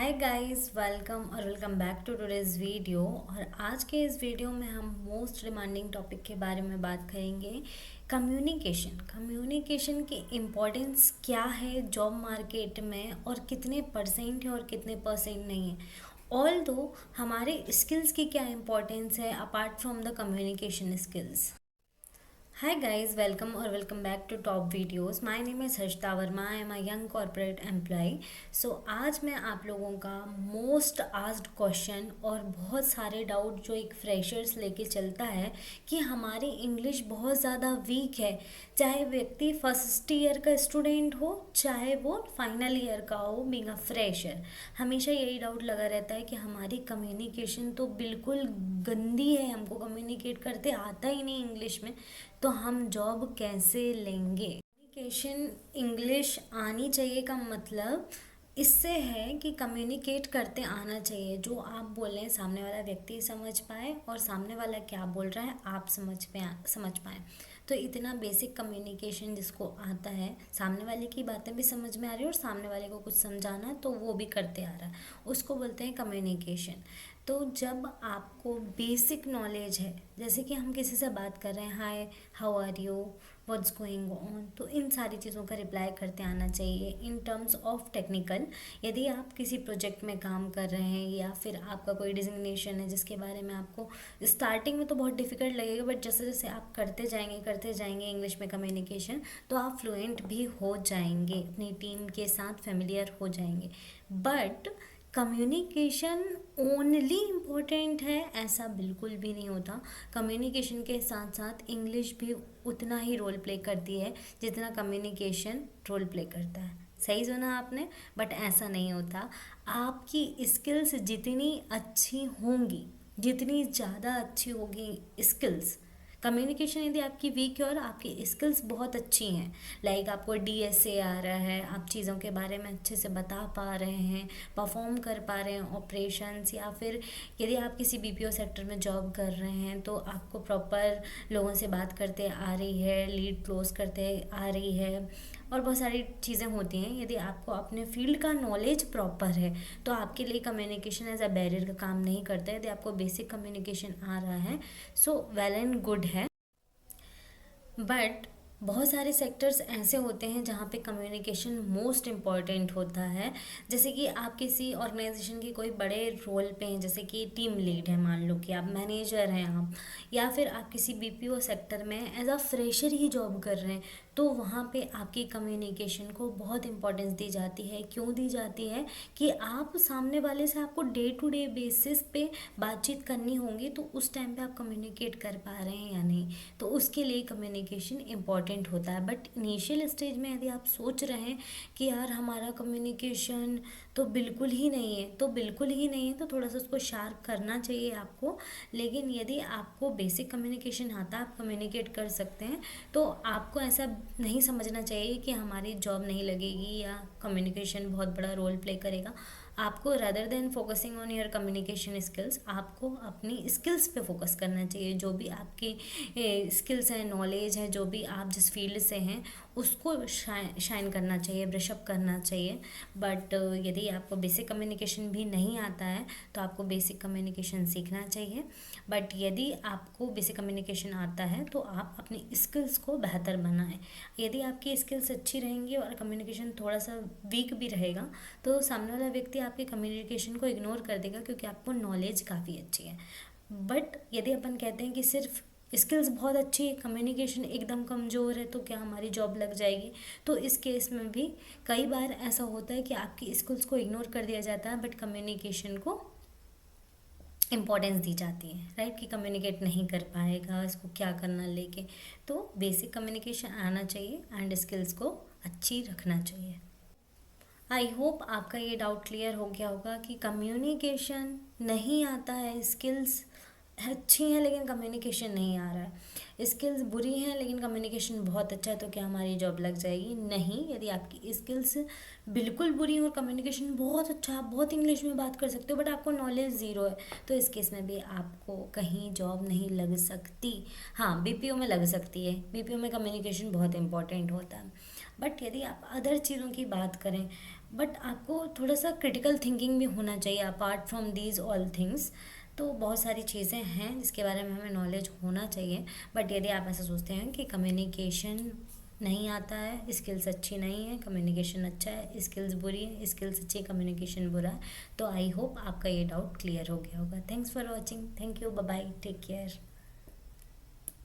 Hi guys, welcome back to today's video. और आज के इस वीडियो में हम मोस्ट डिमांडिंग टॉपिक के बारे में बात करेंगे। कम्युनिकेशन की इम्पोर्टेंस क्या है जॉब मार्केट में, और कितने परसेंट है और कितने परसेंट नहीं है। ऑल दो हमारे स्किल्स की क्या इम्पोर्टेंस है apart from the communication skills. Hi guys, welcome back to top videos. My name is Harshita Verma, I am a young corporate employee. So आज मैं आप लोगों का मोस्ट आस्क्ड क्वेश्चन और बहुत सारे डाउट जो एक फ्रेशर्स लेके चलता है कि हमारी इंग्लिश बहुत ज़्यादा वीक है, चाहे व्यक्ति फर्स्ट ईयर का स्टूडेंट हो चाहे वो फाइनल ईयर का हो, बीइंग अ फ्रेशर। हमेशा यही डाउट लगा रहता है कि हमारी कम्युनिकेशन तो बिल्कुल गंदी है, हमको कम्युनिकेट करते आता ही नहीं इंग्लिश में, तो हम जॉब कैसे लेंगे। कम्युनिकेशन इंग्लिश आनी चाहिए का मतलब इससे है कि कम्युनिकेट करते आना चाहिए। जो आप बोल रहे हैं सामने वाला व्यक्ति समझ पाए, और सामने वाला क्या बोल रहा है आप समझ पाए। तो इतना बेसिक कम्युनिकेशन जिसको आता है, सामने वाले की बातें भी समझ में आ रही है और सामने वाले को कुछ समझाना तो वो भी करते आ रहा है, उसको बोलते हैं कम्युनिकेशन। तो जब आपको बेसिक नॉलेज है, जैसे कि हम किसी से बात कर रहे हैं, hi how are you, what's going on, तो इन सारी चीज़ों का रिप्लाई करते आना चाहिए। इन टर्म्स ऑफ टेक्निकल, यदि आप किसी प्रोजेक्ट में काम कर रहे हैं या फिर आपका कोई डिजिग्नेशन है जिसके बारे में आपको स्टार्टिंग में तो बहुत डिफिकल्ट लगेगा, बट जैसे जैसे आप करते जाएंगे इंग्लिश में कम्युनिकेशन, तो आप फ्लुएंट भी हो जाएंगे, अपनी टीम के साथ फेमिलियर हो जाएंगे। बट कम्युनिकेशन ओनली इम्पोर्टेंट है ऐसा बिल्कुल भी नहीं होता। कम्युनिकेशन के साथ साथ इंग्लिश भी उतना ही रोल प्ले करती है जितना कम्युनिकेशन रोल प्ले करता है। सही सुना आपने, बट ऐसा नहीं होता। आपकी स्किल्स जितनी अच्छी होंगी, जितनी ज़्यादा अच्छी होगी स्किल्स, कम्युनिकेशन यदि आपकी वीक है और आपकी स्किल्स बहुत अच्छी हैं, लाइक आपको डीएसए आ रहा है, आप चीज़ों के बारे में अच्छे से बता पा रहे हैं, परफॉर्म कर पा रहे हैं ऑपरेशंस, या फिर यदि आप किसी बीपीओ सेक्टर में जॉब कर रहे हैं तो आपको प्रॉपर लोगों से बात करते आ रही है, लीड क्लोज करते आ रही है, और बहुत सारी चीज़ें होती हैं। यदि आपको अपने फील्ड का नॉलेज प्रॉपर है तो आपके लिए कम्युनिकेशन एज अ बैरियर का काम नहीं करता है। यदि आपको बेसिक कम्युनिकेशन आ रहा है सो वेल एंड गुड है। बट बहुत सारे सेक्टर्स ऐसे होते हैं जहाँ पे कम्युनिकेशन मोस्ट इम्पॉर्टेंट होता है। जैसे कि आप किसी ऑर्गेनाइजेशन की कोई बड़े रोल पे हैं, जैसे कि टीम लीड है, मान लो कि आप मैनेजर हैं आप, या फिर आप किसी बीपीओ सेक्टर में एज अ फ्रेशर ही जॉब कर रहे हैं, तो वहाँ पे आपकी कम्युनिकेशन को बहुत इंपॉर्टेंस दी जाती है। क्यों दी जाती है कि आप सामने वाले से आपको डे टू डे बेसिस पे बातचीत करनी होगी, तो उस टाइम पे आप कम्युनिकेट कर पा रहे हैं या नहीं, तो उसके लिए कम्युनिकेशन इम्पॉर्टेंट होता है। बट इनिशियल स्टेज में यदि आप सोच रहे हैं कि यार हमारा कम्युनिकेशन तो बिल्कुल ही नहीं है, तो थोड़ा सा उसको शार्प करना चाहिए आपको। लेकिन यदि आपको बेसिक कम्युनिकेशन आता है, आप कम्युनिकेट कर सकते हैं, तो आपको ऐसा नहीं समझना चाहिए कि हमारी जॉब नहीं लगेगी या कम्युनिकेशन बहुत बड़ा रोल प्ले करेगा। आपको rather than focusing on your communication skills, आपको अपनी स्किल्स पे फोकस करना चाहिए। जो भी आपकी स्किल्स हैं, नॉलेज है, जो भी आप जिस फील्ड से हैं उसको शाइन करना चाहिए, ब्रशअप करना चाहिए। बट यदि आपको बेसिक कम्युनिकेशन भी नहीं आता है तो आपको बेसिक कम्युनिकेशन सीखना चाहिए। बट यदि आपको बेसिक कम्युनिकेशन आता है तो आप अपनी स्किल्स को बेहतर बनाएं। यदि आपकी स्किल्स अच्छी रहेंगी और कम्युनिकेशन थोड़ा सा वीक भी रहेगा, तो सामने वाला व्यक्ति आपके कम्युनिकेशन को इग्नोर कर देगा, क्योंकि आपको नॉलेज काफ़ी अच्छी है। बट यदि अपन कहते हैं कि सिर्फ स्किल्स बहुत अच्छी है, कम्युनिकेशन एकदम कमज़ोर है, तो क्या हमारी जॉब लग जाएगी, तो इस केस में भी कई बार ऐसा होता है कि आपकी स्किल्स को इग्नोर कर दिया जाता है, बट कम्युनिकेशन को इम्पोर्टेंस दी जाती है, राइट, कि कम्युनिकेट नहीं कर पाएगा, इसको क्या करना लेके। तो बेसिक कम्युनिकेशन आना चाहिए एंड स्किल्स को अच्छी रखना चाहिए। आई होप आपका ये डाउट क्लियर हो गया होगा कि कम्युनिकेशन नहीं आता है, स्किल्स अच्छी हैं लेकिन कम्युनिकेशन नहीं आ रहा है, स्किल्स बुरी हैं लेकिन कम्युनिकेशन बहुत अच्छा है, तो क्या हमारी जॉब लग जाएगी? नहीं। यदि आपकी स्किल्स बिल्कुल बुरी और कम्युनिकेशन बहुत अच्छा, आप बहुत इंग्लिश में बात कर सकते हो बट आपको नॉलेज ज़ीरो है, तो इस केस में भी आपको कहीं जॉब नहीं लग सकती। हाँ, बीपीओ में लग सकती है, बीपीओ में कम्युनिकेशन बहुत इंपॉर्टेंट होता है। बट यदि आप अदर चीज़ों की बात करें, बट आपको थोड़ा सा क्रिटिकल थिंकिंग भी होना चाहिए apart from these all things. तो बहुत सारी चीज़ें हैं जिसके बारे में हमें नॉलेज होना चाहिए। बट यदि आप ऐसा सोचते हैं कि कम्युनिकेशन नहीं आता है, स्किल्स अच्छी नहीं है, कम्युनिकेशन अच्छा है, स्किल्स बुरी है, स्किल्स अच्छी है, कम्युनिकेशन बुरा है, तो आई होप आपका ये डाउट क्लियर हो गया होगा। Thanks for watching, thank you, bye bye, take care.